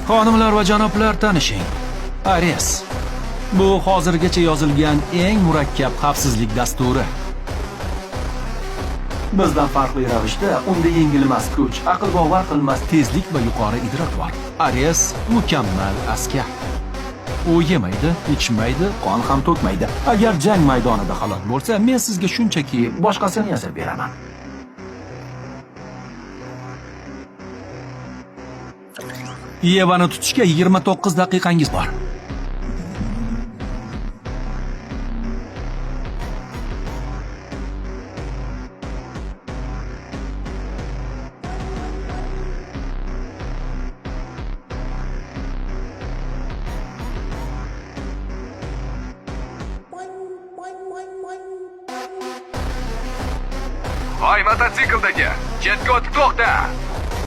Xonimlar va janoblar, tanishing. Ares. Bu hozirgacha yozilgan eng murakkab xavfsizlik dasturi. Bizdan farqli ravishda unda yengilmas kuch, aql bovar qilmas tezlik va yuqori idrok bor. Ares mukammal askar. U yemaydi, ichmaydi, qon ham to'kmaydi. Agar jang maydonida halok bo'lsa, men sizga shunchaki boshqasini yasab beraman. Yevani tutishga 29 daqiqangiz bor. Voy, mototsikldagi, chetga o'tib to'xta.